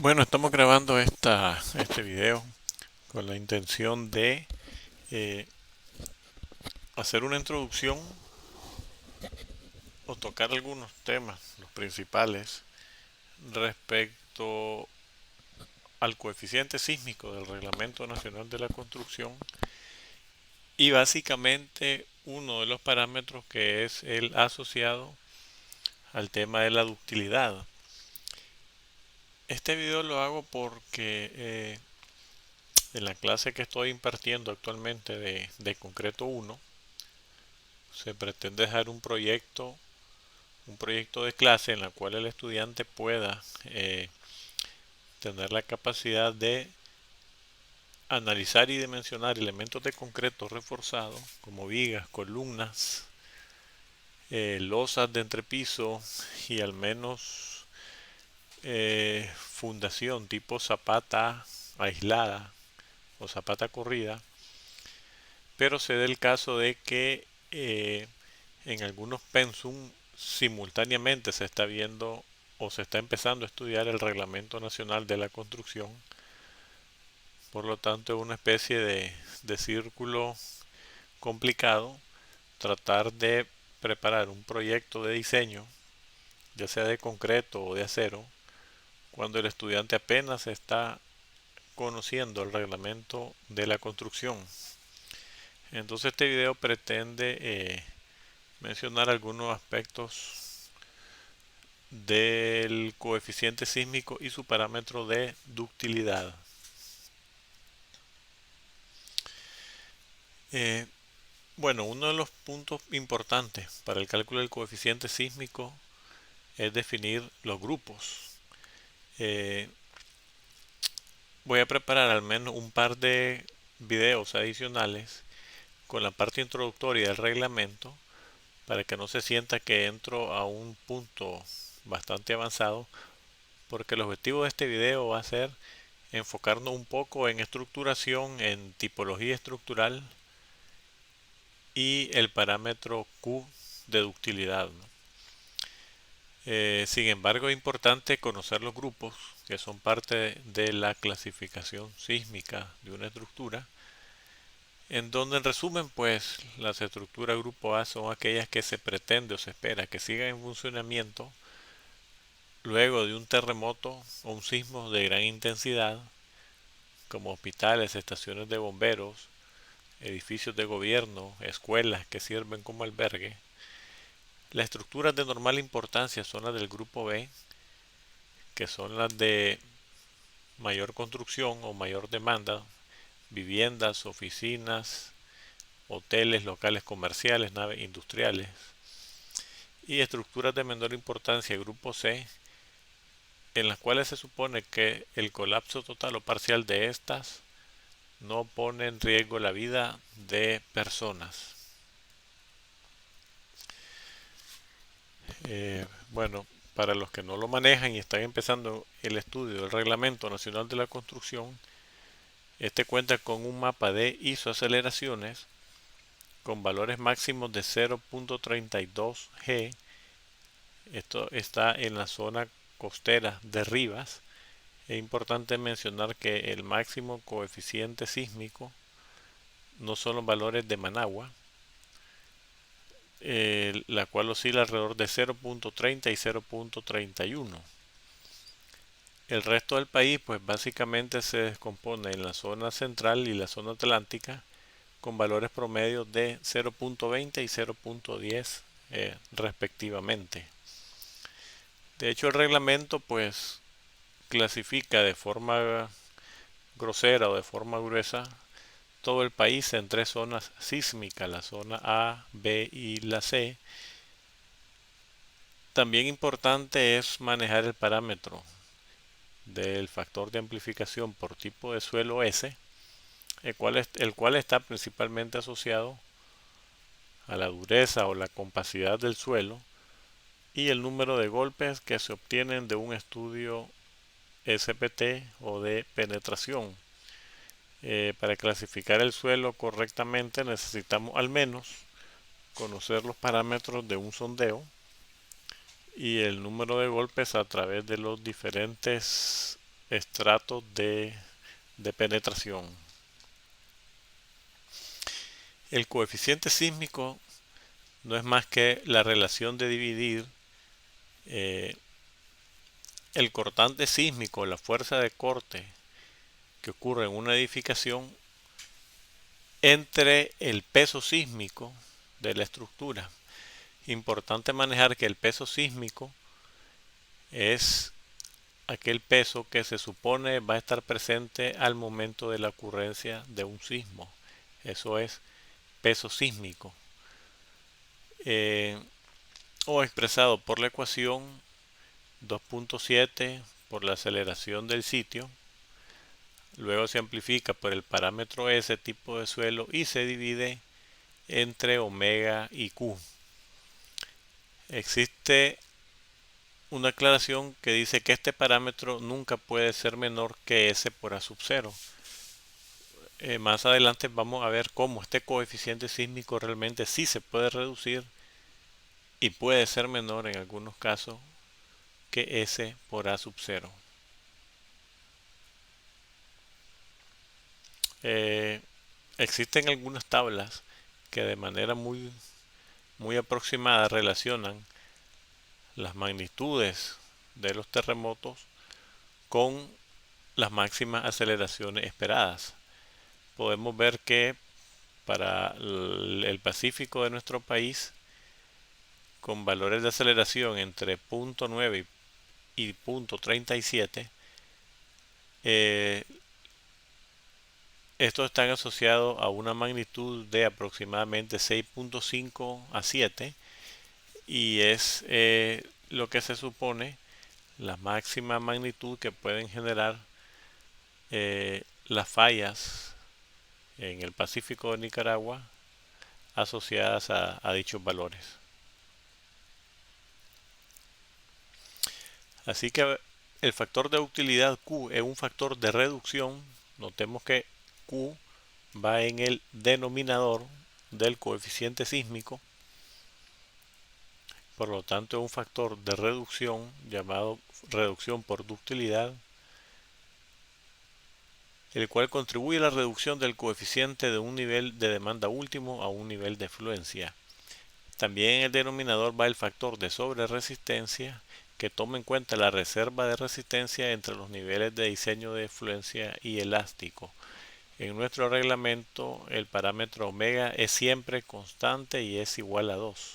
Bueno, estamos grabando este video con la intención de eh, hacer una introducción o tocar algunos temas, los principales, respecto al coeficiente sísmico del Reglamento Nacional de la Construcción y básicamente uno de los parámetros que es el asociado al tema de la ductilidad. Este video lo hago porque en la clase que estoy impartiendo actualmente de Concreto 1 se pretende dejar un proyecto de clase en la cual el estudiante pueda tener la capacidad de analizar y dimensionar elementos de concreto reforzado como vigas, columnas, losas de entrepiso y al menos fundación tipo zapata aislada o zapata corrida, pero se da el caso de que en algunos pensum simultáneamente se está viendo o se está empezando a estudiar el Reglamento Nacional de la Construcción. Por lo tanto, es una especie de círculo complicado tratar de preparar un proyecto de diseño, ya sea de concreto o de acero, cuando el estudiante apenas está conociendo el reglamento de la construcción. Entonces este video pretende mencionar algunos aspectos del coeficiente sísmico y su parámetro de ductilidad. Eh, bueno, uno de los puntos importantes para el cálculo del coeficiente sísmico es definir los grupos. Eh, Voy a preparar al menos un par de videos adicionales con la parte introductoria del reglamento para que no se sienta que entro a un punto bastante avanzado, porque el objetivo de este video va a ser enfocarnos un poco en estructuración, en tipología estructural y el parámetro Q de ductilidad, ¿no? Sin embargo, es importante conocer los grupos que son parte de la clasificación sísmica de una estructura, en donde en resumen, pues las estructuras grupo A son aquellas que se pretende o se espera que sigan en funcionamiento luego de un terremoto o un sismo de gran intensidad, como hospitales, estaciones de bomberos, edificios de gobierno, escuelas que sirven como albergue. Las estructuras de normal importancia son las del grupo B, que son las de mayor construcción o mayor demanda, viviendas, oficinas, hoteles, locales comerciales, naves industriales. Y estructuras de menor importancia, grupo C, en las cuales se supone que el colapso total o parcial de estas no pone en riesgo la vida de personas. Bueno, para los que no lo manejan y están empezando el estudio del Reglamento Nacional de la Construcción, este cuenta con un mapa de isoaceleraciones con valores máximos de 0.32 G. Esto está en la zona costera de Rivas. Es importante mencionar que el máximo coeficiente sísmico no son los valores de Managua, la cual oscila alrededor de 0.30 y 0.31. El resto del país pues básicamente se descompone en la zona central y la zona atlántica con valores promedios de 0.20 y 0.10 respectivamente. De hecho el reglamento pues clasifica de forma grosera o de forma gruesa todo el país en tres zonas sísmicas, la zona A, B y la C. También importante es manejar el parámetro del factor de amplificación por tipo de suelo S, el cual está principalmente asociado a la dureza o la compacidad del suelo y el número de golpes que se obtienen de un estudio SPT o de penetración. Para clasificar el suelo correctamente necesitamos al menos conocer los parámetros de un sondeo y el número de golpes a través de los diferentes estratos de penetración. El coeficiente sísmico no es más que la relación de dividir eh, el cortante sísmico, la fuerza de corte que ocurre en una edificación, entre el peso sísmico de la estructura. Importante manejar que el peso sísmico es aquel peso que se supone va a estar presente al momento de la ocurrencia de un sismo. Eso es peso sísmico. O expresado por la ecuación 2.7 por la aceleración del sitio. Luego se amplifica por el parámetro S, tipo de suelo, y se divide entre omega y Q. Existe una aclaración que dice que este parámetro nunca puede ser menor que S por A sub 0. Más adelante vamos a ver cómo este coeficiente sísmico realmente sí se puede reducir y puede ser menor en algunos casos que S por A sub 0. Existen algunas tablas que de manera muy aproximada relacionan las magnitudes de los terremotos con las máximas aceleraciones esperadas. Podemos ver que para el Pacífico de nuestro país, con valores de aceleración entre 0.9 y 0.37, estos están asociados a una magnitud de aproximadamente 6.5 a 7, y es lo que se supone la máxima magnitud que pueden generar las fallas en el Pacífico de Nicaragua asociadas a dichos valores. Así que el factor de utilidad Q es un factor de reducción. Notemos que Q va en el denominador del coeficiente sísmico. Por lo tanto, es un factor de reducción llamado reducción por ductilidad, el cual contribuye a la reducción del coeficiente de un nivel de demanda último a un nivel de fluencia. También en el denominador va el factor de sobreresistencia, que toma en cuenta la reserva de resistencia entre los niveles de diseño de fluencia y elástico. En nuestro reglamento el parámetro omega es siempre constante y es igual a 2.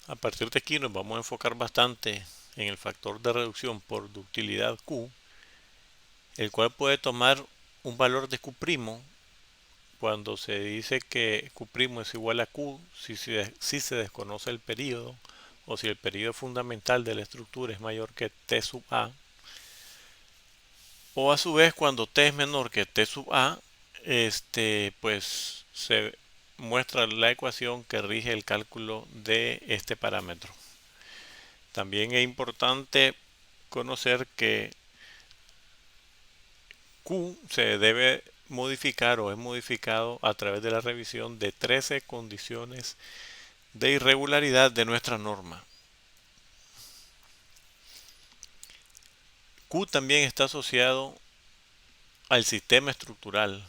A partir de aquí nos vamos a enfocar bastante en el factor de reducción por ductilidad Q, el cual puede tomar un valor de Q' cuando se dice que Q' es igual a Q si se desconoce el período, o si el período fundamental de la estructura es mayor que T sub A, o a su vez cuando T es menor que T sub A, pues se muestra la ecuación que rige el cálculo de este parámetro. También es importante conocer que Q se debe modificar o es modificado a través de la revisión de 13 condiciones de irregularidad de nuestra norma. Q también está asociado al sistema estructural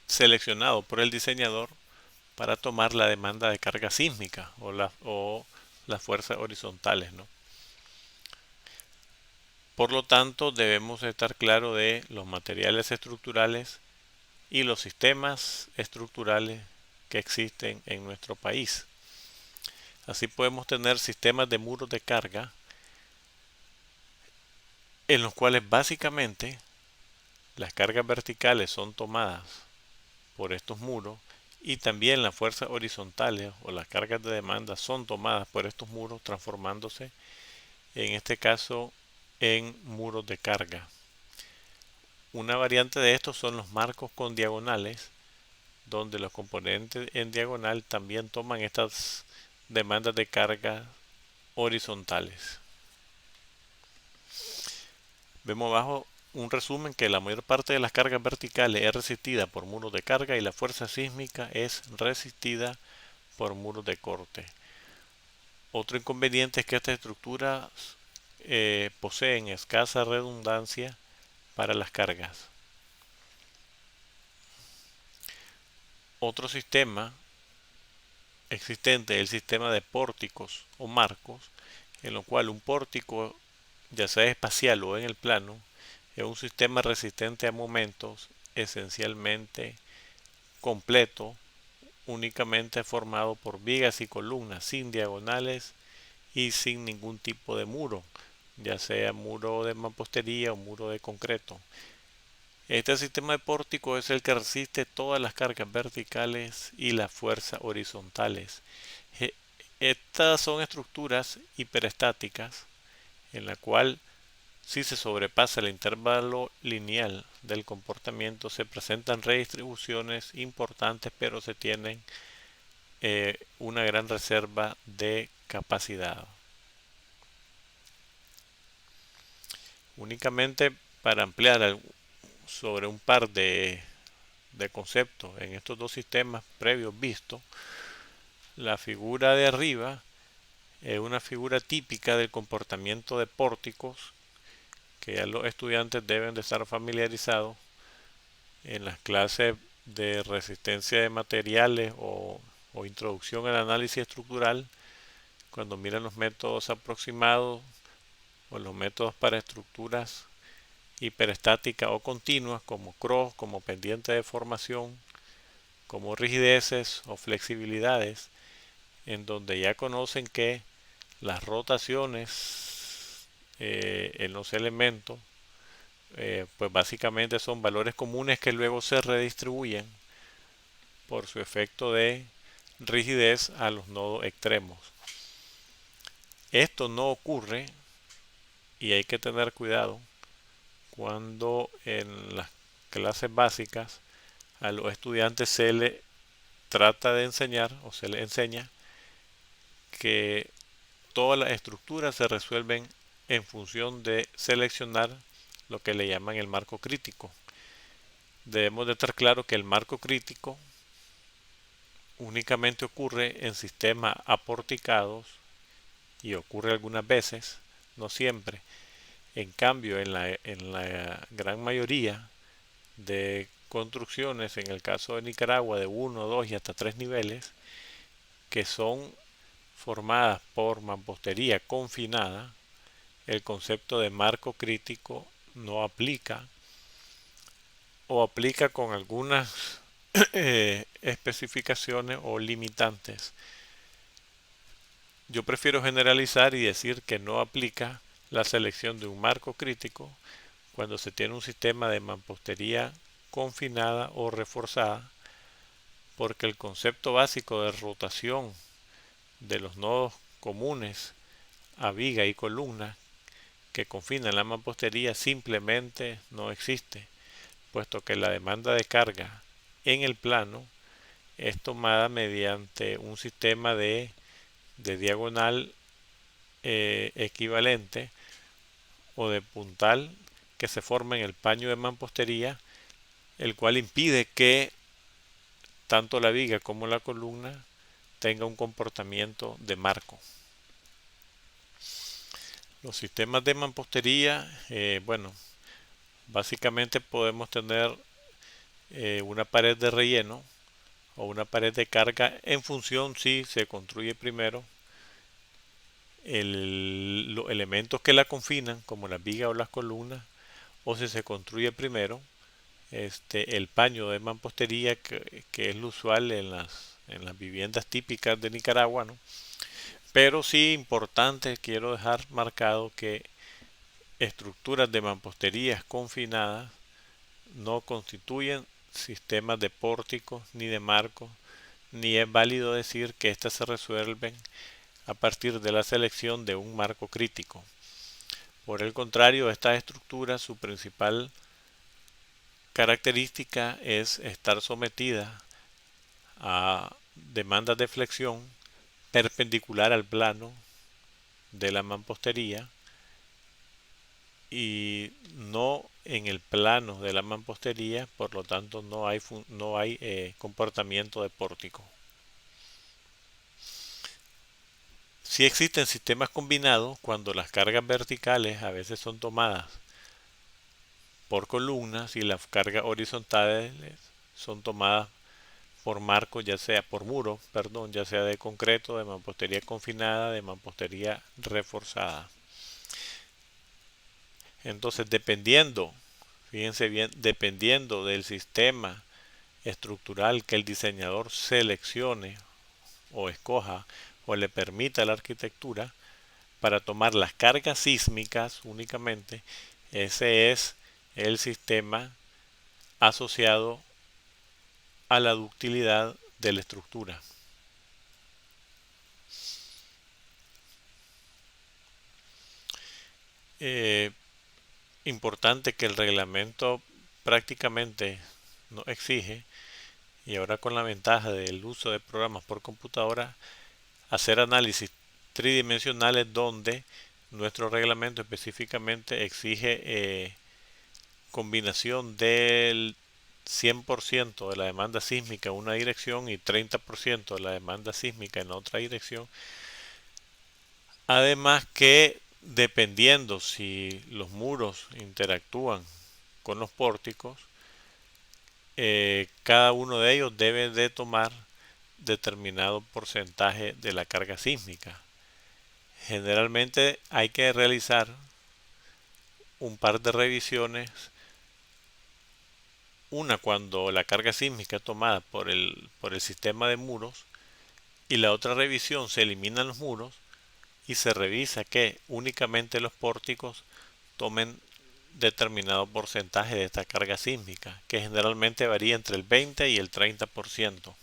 seleccionado por el diseñador para tomar la demanda de carga sísmica o las fuerzas horizontales, ¿no? Por lo tanto, debemos estar claros de los materiales estructurales y los sistemas estructurales que existen en nuestro país. Así podemos tener sistemas de muros de carga en los cuales básicamente las cargas verticales son tomadas por estos muros, y también las fuerzas horizontales o las cargas de demanda son tomadas por estos muros, transformándose en este caso en muros de carga. Una variante de estos son los marcos con diagonales, donde los componentes en diagonal también toman estas demandas de carga horizontales. Vemos abajo un resumen que la mayor parte de las cargas verticales es resistida por muros de carga y la fuerza sísmica es resistida por muros de corte. Otro inconveniente es que estas estructuras poseen escasa redundancia para las cargas. Otro sistema existente es el sistema de pórticos o marcos, en lo cual un pórtico, ya sea espacial o en el plano, es un sistema resistente a momentos, esencialmente completo, únicamente formado por vigas y columnas sin diagonales y sin ningún tipo de muro, ya sea muro de mampostería o muro de concreto. Este sistema de pórtico es el que resiste todas las cargas verticales y las fuerzas horizontales. Estas son estructuras hiperestáticas en la cual si se sobrepasa el intervalo lineal del comportamiento se presentan redistribuciones importantes, pero se tienen una gran reserva de capacidad. Únicamente para ampliar sobre un par de conceptos en estos dos sistemas previos vistos, la figura de arriba es una figura típica del comportamiento de pórticos que ya los estudiantes deben de estar familiarizados en las clases de resistencia de materiales o introducción al análisis estructural, cuando miran los métodos aproximados o los métodos para estructuras hiperestáticas o continuas como cross, como pendiente de formación, como rigideces o flexibilidades, en donde ya conocen que las rotaciones en los elementos pues básicamente son valores comunes que luego se redistribuyen por su efecto de rigidez a los nodos extremos. Esto no ocurre, y hay que tener cuidado, cuando en las clases básicas a los estudiantes se le trata de enseñar o se les enseña que todas las estructuras se resuelven en función de seleccionar lo que le llaman el marco crítico. Debemos de estar claro que el marco crítico únicamente ocurre en sistemas aporticados y ocurre algunas veces, no siempre. En cambio, en la gran mayoría de construcciones, en el caso de Nicaragua, de 1, 2 y hasta 3 niveles, que son formadas por mampostería confinada, el concepto de marco crítico no aplica o aplica con algunas especificaciones o limitantes. Yo prefiero generalizar y decir que no aplica la selección de un marco crítico cuando se tiene un sistema de mampostería confinada o reforzada, porque el concepto básico de rotación de los nodos comunes a viga y columna que confinan la mampostería simplemente no existe, puesto que la demanda de carga en el plano es tomada mediante un sistema de diagonal equivalente o de puntal que se forma en el paño de mampostería, el cual impide que tanto la viga como la columna tenga un comportamiento de marco. Los sistemas de mampostería, bueno, básicamente podemos tener una pared de relleno o una pared de carga en función si se construye primero los elementos que la confinan, como las vigas o las columnas, o si se construye primero el paño de mampostería que es lo usual en las viviendas típicas de Nicaragua, ¿no? Pero sí importante, quiero dejar marcado que estructuras de mamposterías confinadas no constituyen sistemas de pórticos ni de marcos, ni es válido decir que éstas se resuelven a partir de la selección de un marco crítico. Por el contrario, estas estructuras, su principal característica es estar sometida a demandas de flexión perpendicular al plano de la mampostería y no en el plano de la mampostería, por lo tanto no hay comportamiento de pórtico. Sí existen sistemas combinados cuando las cargas verticales a veces son tomadas por columnas y las cargas horizontales son tomadas por marcos, ya sea por muros, perdón, ya sea de concreto, de mampostería confinada, de mampostería reforzada. Entonces, fíjense bien, dependiendo del sistema estructural que el diseñador seleccione o escoja o le permita a la arquitectura para tomar las cargas sísmicas únicamente, ese es el sistema asociado a la ductilidad de la estructura. Eh, Importante que el reglamento prácticamente no exige, y ahora con la ventaja del uso de programas por computadora, hacer análisis tridimensionales donde nuestro reglamento específicamente exige combinación del 100% de la demanda sísmica en una dirección y 30% de la demanda sísmica en otra dirección. Además que dependiendo si los muros interactúan con los pórticos, cada uno de ellos debe de tomar determinado porcentaje de la carga sísmica. Generalmente hay que realizar un par de revisiones, una cuando la carga sísmica es tomada por el sistema de muros y la otra revisión se eliminan los muros y se revisa que únicamente los pórticos tomen determinado porcentaje de esta carga sísmica, que generalmente varía entre el 20 y el 30%.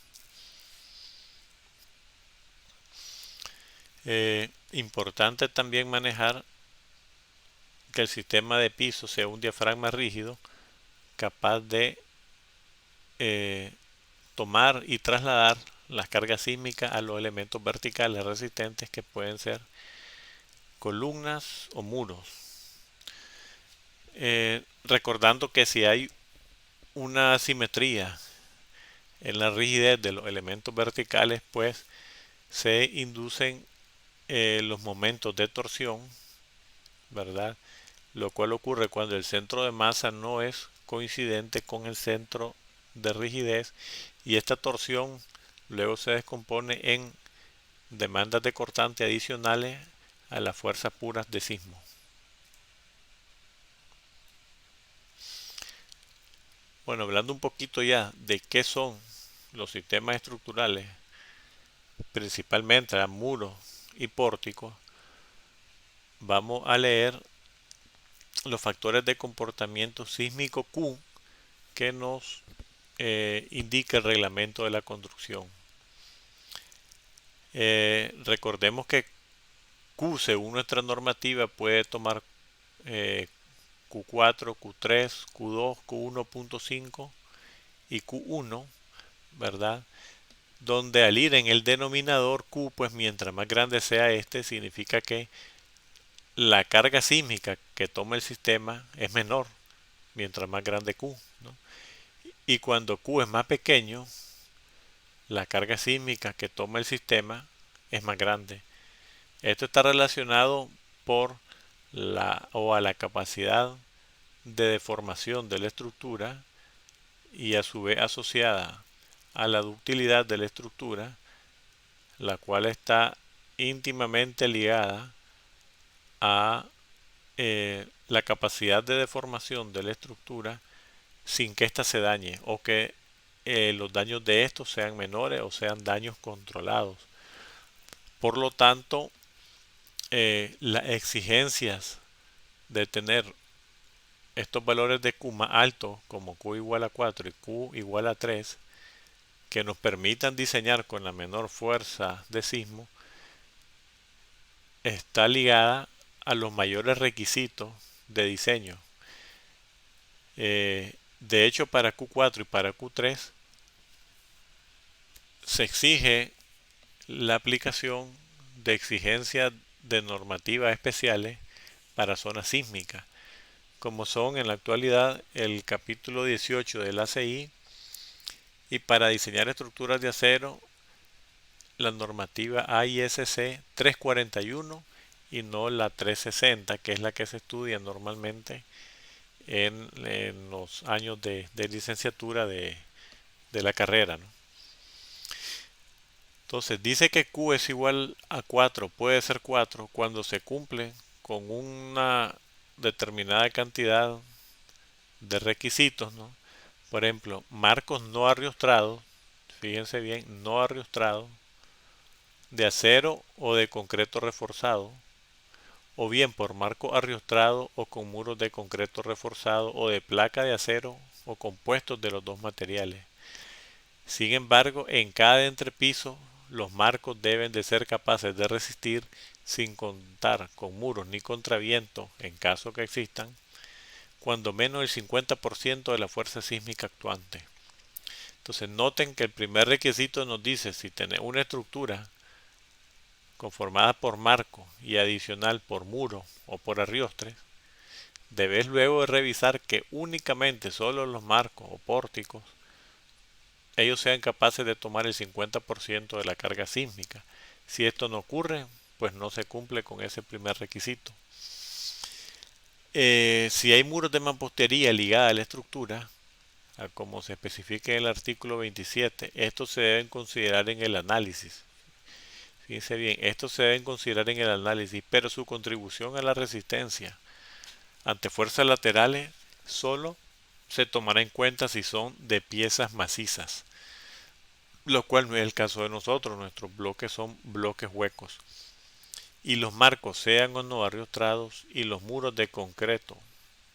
Importante también manejar que el sistema de piso sea un diafragma rígido capaz de tomar y trasladar las cargas sísmicas a los elementos verticales resistentes que pueden ser columnas o muros. Recordando que si hay una asimetría en la rigidez de los elementos verticales, pues se inducen los momentos de torsión, ¿verdad? Lo cual ocurre cuando el centro de masa no es coincidente con el centro de rigidez y esta torsión luego se descompone en demandas de cortante adicionales a las fuerzas puras de sismo. Bueno, hablando un poquito ya de qué son los sistemas estructurales, principalmente a muros y pórticos, vamos a leer los factores de comportamiento sísmico Q que nos indica el reglamento de la construcción. Recordemos que Q, según nuestra normativa, puede tomar Q4, Q3, Q2, Q1.5 y Q1, ¿verdad? Donde al ir en el denominador Q, pues mientras más grande sea este, significa que la carga sísmica que toma el sistema es menor, mientras más grande Q, ¿no? Y cuando Q es más pequeño, la carga sísmica que toma el sistema es más grande. Esto está relacionado por a la capacidad de deformación de la estructura y a su vez asociada a la ductilidad de la estructura, la cual está íntimamente ligada a la capacidad de deformación de la estructura sin que ésta se dañe o que los daños de estos sean menores o sean daños controlados. Por lo tanto, las exigencias de tener estos valores de Q más altos, como Q igual a 4 y Q igual a 3, que nos permitan diseñar con la menor fuerza de sismo, está ligada a los mayores requisitos de diseño. De hecho, para Q4 y para Q3 se exige la aplicación de exigencias de normativas especiales para zonas sísmicas, como son en la actualidad el capítulo 18 del ACI, y para diseñar estructuras de acero la normativa AISC 341 y no la 360, que es la que se estudia normalmente en los años de licenciatura de la carrera, ¿no? Entonces dice que Q es igual a 4, puede ser 4 cuando se cumple con una determinada cantidad de requisitos, ¿no? Por ejemplo, marcos no arriostrados, fíjense bien, no arriostrados, de acero o de concreto reforzado, o bien por marco arriostrado o con muros de concreto reforzado o de placa de acero o compuestos de los dos materiales. Sin embargo, en cada entrepiso, los marcos deben de ser capaces de resistir sin contar con muros ni contraviento, en caso que existan, cuando menos el 50% de la fuerza sísmica actuante. Entonces noten que el primer requisito nos dice si tenés una estructura conformada por marco y adicional por muro o por arriostres, debes luego de revisar que únicamente solo los marcos o pórticos ellos sean capaces de tomar el 50% de la carga sísmica. Si esto no ocurre, pues no se cumple con ese primer requisito. Si hay muros de mampostería ligada a la estructura, como se especifica en el artículo 27, estos se deben considerar en el análisis. Fíjense bien, estos se deben considerar en el análisis, pero su contribución a la resistencia ante fuerzas laterales solo se tomará en cuenta si son de piezas macizas, lo cual no es el caso de nosotros. Nuestros bloques son bloques huecos. Y los marcos, sean o no arriostrados, y los muros de concreto,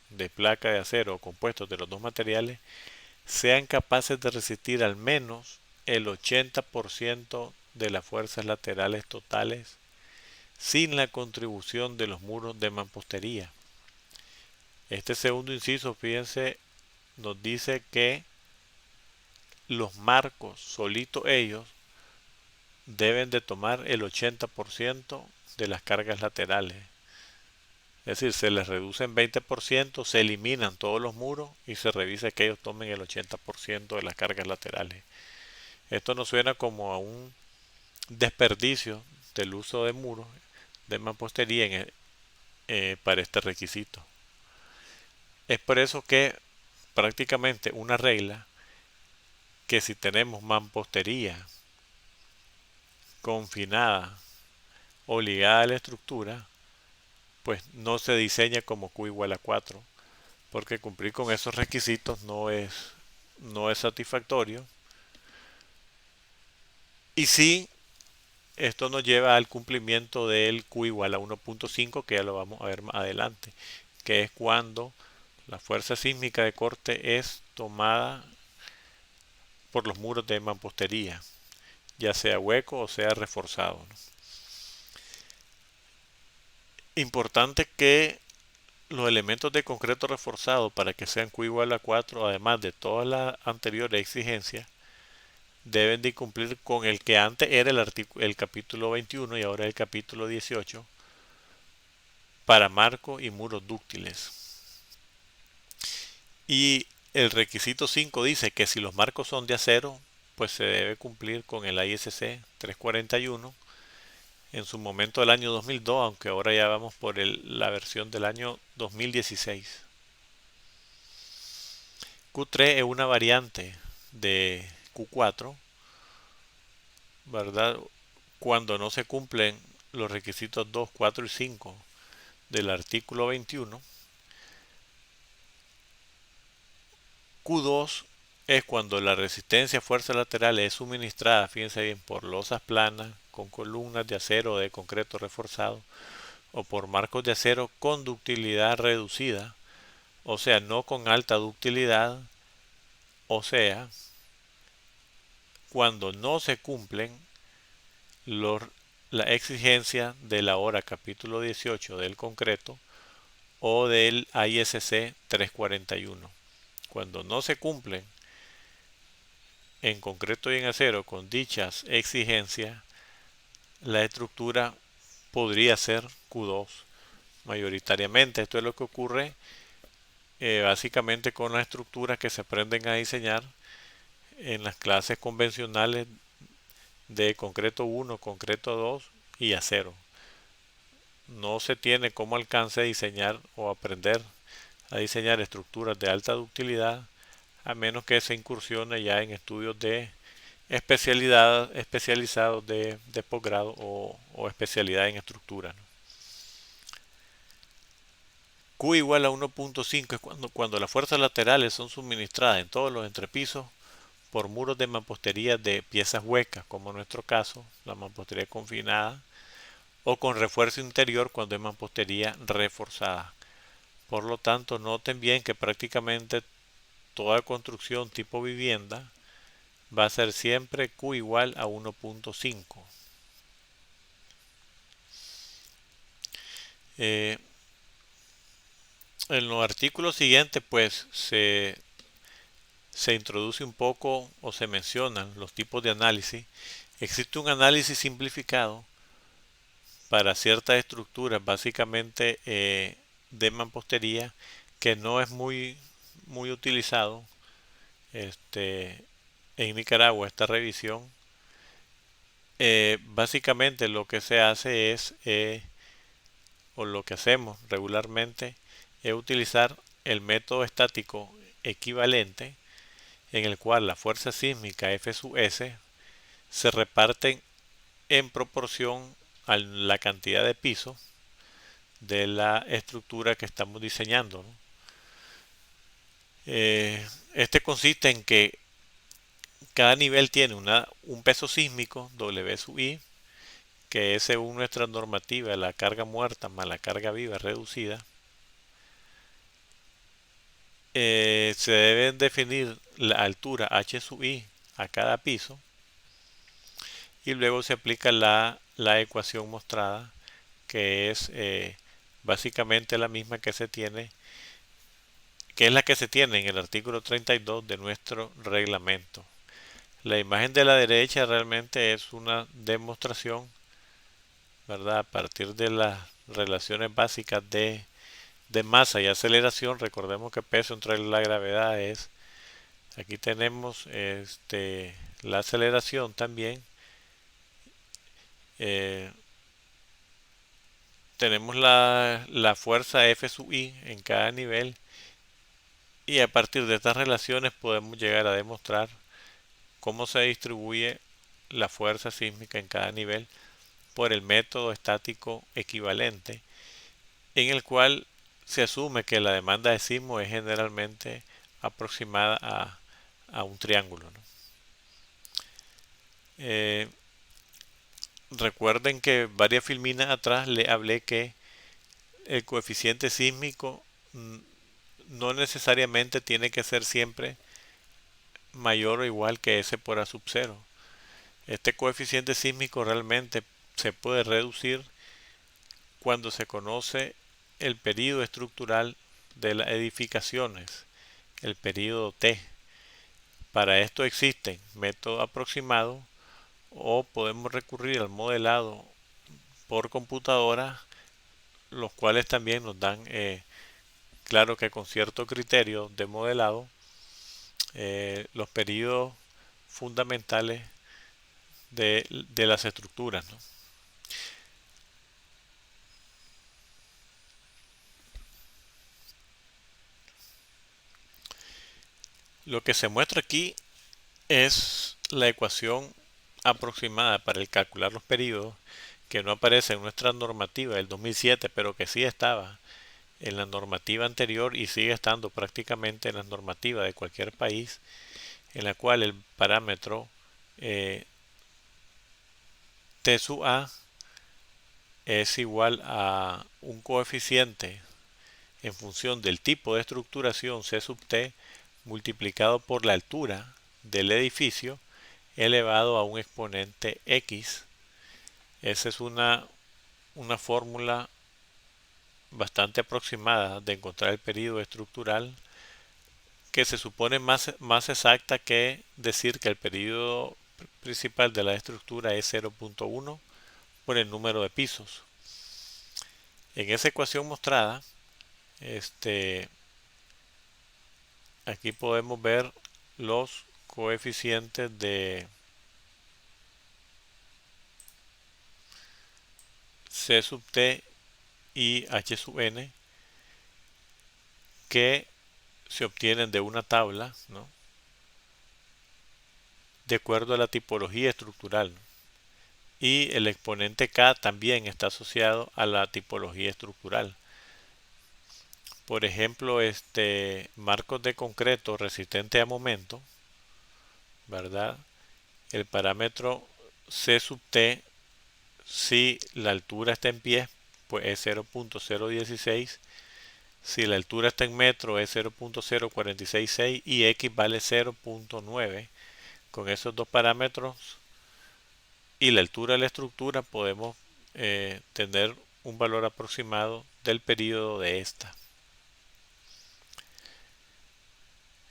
de placa de acero o compuestos de los dos materiales, sean capaces de resistir al menos el 80% de las fuerzas laterales totales sin la contribución de los muros de mampostería. Este segundo inciso, fíjense, nos dice que los marcos, solitos ellos, deben de tomar el 80% de las cargas laterales. Es decir, se les reduce en 20%, se eliminan todos los muros y se revisa que ellos tomen el 80% de las cargas laterales. Esto nos suena como a un desperdicio del uso de muros de mampostería para este requisito. Es por eso que prácticamente una regla que si tenemos mampostería confinada o ligada a la estructura, pues no se diseña como Q igual a 4, porque cumplir con esos requisitos no es satisfactorio. Y sí, esto nos lleva al cumplimiento del Q igual a 1.5, que ya lo vamos a ver más adelante, que es cuando la fuerza sísmica de corte es tomada por los muros de mampostería, ya sea hueco o sea reforzado, ¿no? Importante que los elementos de concreto reforzado, para que sean Q igual a 4, además de todas las anteriores exigencias, deben de cumplir con el que antes era el capítulo 21 y ahora el capítulo 18 para marcos y muros dúctiles. Y el requisito 5 dice que si los marcos son de acero, pues se debe cumplir con el ISC 341 en su momento del año 2002, aunque ahora ya vamos por la versión del año 2016. Q3 es una variante de Q4, ¿verdad? Cuando no se cumplen los requisitos 2, 4 y 5 del artículo 21. Q2 es cuando la resistencia a fuerzas laterales es suministrada, fíjense bien, por losas planas con columnas de acero o de concreto reforzado o por marcos de acero con ductilidad reducida, o sea, no con alta ductilidad, o sea, cuando no se cumplen los, la exigencia de la hora capítulo 18 del concreto o del ISC 341. Cuando no se cumplen en concreto y en acero con dichas exigencias, la estructura podría ser Q2 mayoritariamente. Esto es lo que ocurre básicamente con las estructuras que se aprenden a diseñar en las clases convencionales de concreto 1, concreto 2 y acero. No se tiene como alcance diseñar o aprender a diseñar estructuras de alta ductilidad a menos que se incursione ya en estudios de especialidad, especializados de posgrado o especialidad en estructura, ¿no? Q igual a 1.5 es cuando las fuerzas laterales son suministradas en todos los entrepisos por muros de mampostería de piezas huecas, como en nuestro caso, la mampostería confinada, o con refuerzo interior cuando es mampostería reforzada. Por lo tanto, noten bien que prácticamente toda construcción tipo vivienda va a ser siempre Q igual a 1.5. En los artículos siguientes pues se introduce un poco o se mencionan los tipos de análisis. Existe un análisis simplificado para ciertas estructuras, básicamente de mampostería, que no es muy utilizado en Nicaragua, esta revisión. Básicamente lo que se hace es, o lo que hacemos regularmente, es utilizar el método estático equivalente, en el cual la fuerza sísmica F sub S se reparten en proporción a la cantidad de pisos de la estructura que estamos diseñando, ¿no? Este consiste en que cada nivel tiene un peso sísmico W sub I, que es según nuestra normativa la carga muerta más la carga viva reducida. Se deben definir la altura H sub I a cada piso y luego se aplica la ecuación mostrada, que es básicamente la misma que se tiene, que es la que se tiene en el artículo 32 de nuestro reglamento. La imagen de la derecha realmente es una demostración, ¿verdad? A partir de las relaciones básicas de masa y aceleración. Recordemos que peso entre la gravedad es, aquí tenemos la aceleración también. Eh, tenemos la fuerza F sub I en cada nivel y a partir de estas relaciones podemos llegar a demostrar cómo se distribuye la fuerza sísmica en cada nivel por el método estático equivalente, en el cual se asume que la demanda de sismo es generalmente aproximada a un triángulo, ¿no? Recuerden que varias filminas atrás le hablé que el coeficiente sísmico no necesariamente tiene que ser siempre mayor o igual que S por A sub 0. Este coeficiente sísmico realmente se puede reducir cuando se conoce el período estructural de las edificaciones, el período T. Para esto existen métodos aproximados o podemos recurrir al modelado por computadora, los cuales también nos dan, claro que con cierto criterio de modelado, los periodos fundamentales de las estructuras, ¿no? Lo que se muestra aquí es la ecuación aproximada para el calcular los periodos, que no aparece en nuestra normativa del 2007, pero que sí estaba en la normativa anterior y sigue estando prácticamente en la normativa de cualquier país, en la cual el parámetro T sub A es igual a un coeficiente en función del tipo de estructuración C sub T multiplicado por la altura del edificio elevado a un exponente X. Esa es una fórmula bastante aproximada de encontrar el periodo estructural, que se supone más exacta que decir que el periodo principal de la estructura es 0.1 por el número de pisos. En esa ecuación mostrada, aquí podemos ver los coeficientes C sub T y H sub N que se obtienen de una tabla, ¿no?, de acuerdo a la tipología estructural. Y el exponente K también está asociado a la tipología estructural. Por ejemplo, marcos de concreto resistente a momento, ¿verdad? El parámetro C sub T, si la altura está en pies, pues es 0.016. Si la altura está en metro, es 0.0466 y X vale 0.9. Con esos dos parámetros y la altura de la estructura podemos tener un valor aproximado del período de esta.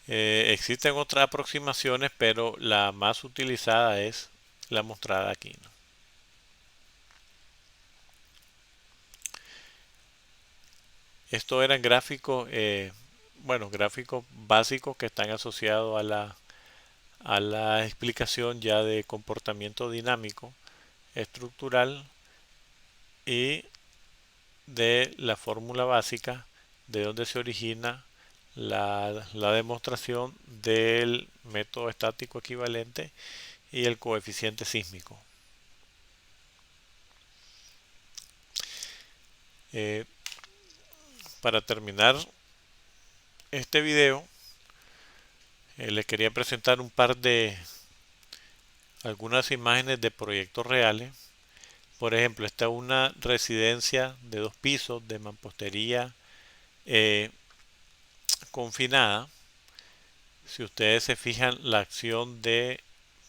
Existen otras aproximaciones, pero la más utilizada es la mostrada aquí, ¿no? Estos eran gráficos, gráficos básicos que están asociados a la explicación ya de comportamiento dinámico estructural y de la fórmula básica de donde se origina la demostración del método estático equivalente y el coeficiente sísmico. Para terminar este video, les quería presentar algunas imágenes de proyectos reales. Por ejemplo, esta es una residencia de 2 pisos de mampostería confinada. Si ustedes se fijan, la acción de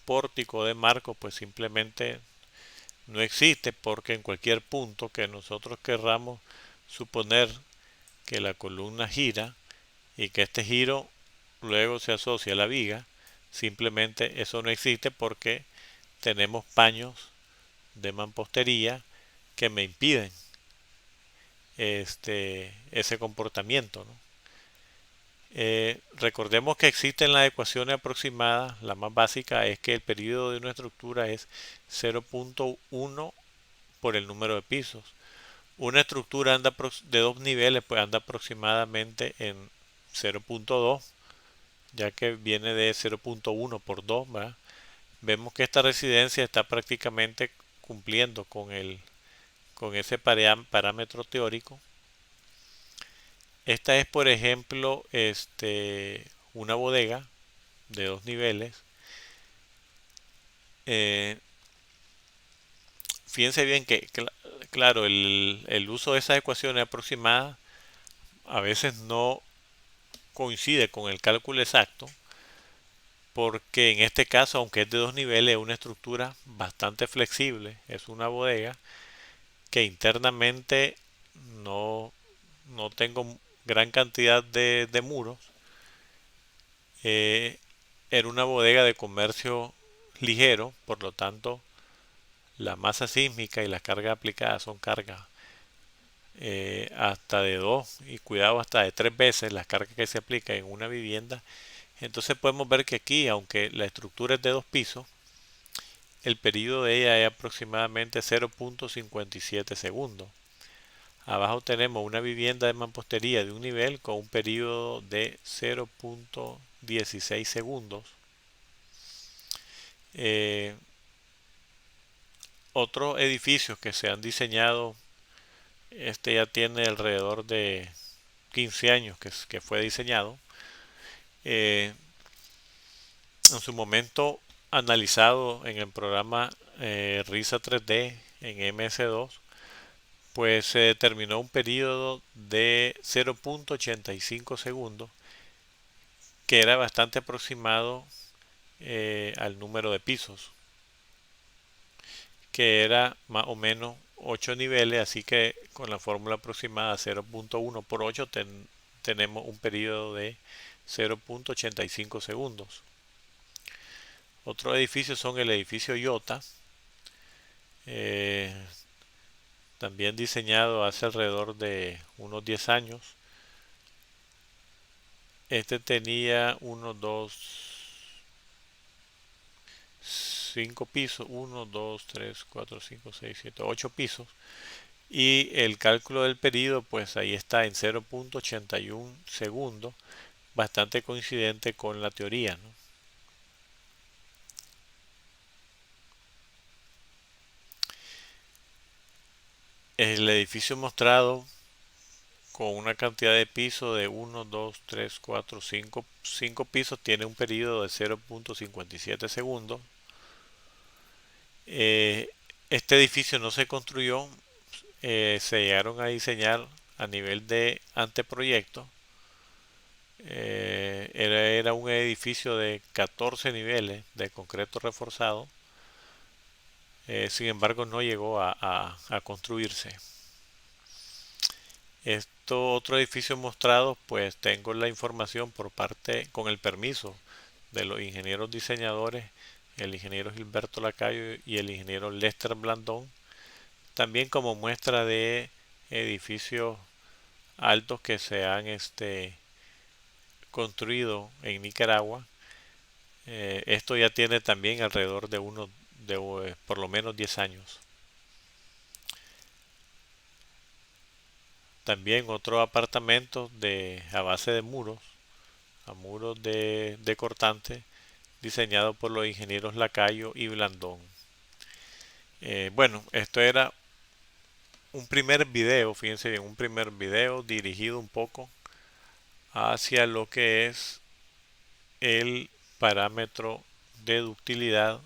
pórtico de marco pues simplemente no existe, porque en cualquier punto que nosotros querramos suponer que la columna gira y que este giro luego se asocia a la viga, simplemente eso no existe porque tenemos paños de mampostería que me impiden ese comportamiento, ¿no? Recordemos que existen las ecuaciones aproximadas. La más básica es que el período de una estructura es 0.1 por el número de pisos. Una estructura de 2 niveles pues anda aproximadamente en 0.2, ya que viene de 0.1 por 2, ¿verdad? Vemos que esta residencia está prácticamente cumpliendo con ese parámetro teórico. Esta es, por ejemplo, una bodega de 2 niveles. Fíjense bien que, claro, el uso de esas ecuaciones aproximadas a veces no coincide con el cálculo exacto, porque en este caso, aunque es de 2 niveles, es una estructura bastante flexible. Es una bodega que internamente no, no tengo gran cantidad de muros. Era una bodega de comercio ligero, por lo tanto la masa sísmica y las cargas aplicadas son cargas hasta de 2 y cuidado hasta de 3 veces las cargas que se aplican en una vivienda. Entonces podemos ver que aquí, aunque la estructura es de 2 pisos, el periodo de ella es aproximadamente 0.57 segundos. Abajo tenemos una vivienda de mampostería de un nivel con un periodo de 0.16 segundos. Otros edificios que se han diseñado, ya tiene alrededor de 15 años que fue diseñado. En su momento analizado en el programa RISA 3D en MS2, pues se determinó un periodo de 0.85 segundos, que era bastante aproximado al número de pisos, que era más o menos 8 niveles, así que con la fórmula aproximada 0.1 por 8 tenemos un periodo de 0.85 segundos. Otros edificios son el edificio Iota, también diseñado hace alrededor de unos 10 años. Este tenía 1, 2, 5 pisos, 1, 2, 3, 4, 5, 6, 7, 8 pisos. Y el cálculo del periodo, pues ahí está en 0.81 segundos, bastante coincidente con la teoría, ¿no? El edificio mostrado con una cantidad de pisos de 1, 2, 3, 4, 5 pisos tiene un periodo de 0.57 segundos. Eh, este edificio no se construyó, se llegaron a diseñar a nivel de anteproyecto. Era un edificio de 14 niveles de concreto reforzado. Sin embargo, no llegó a construirse. Estos otros edificios mostrados, pues tengo la información por parte, con el permiso de los ingenieros diseñadores, el ingeniero Gilberto Lacayo y el ingeniero Lester Blandón, también como muestra de edificios altos que se han construido en Nicaragua. Esto ya tiene también alrededor de por lo menos 10 años. También otros apartamentos a base de muros, a muros de cortante, diseñado por los ingenieros Lacayo y Blandón. Bueno, esto era un primer video, fíjense bien, un primer video dirigido un poco hacia lo que es el parámetro de ductilidad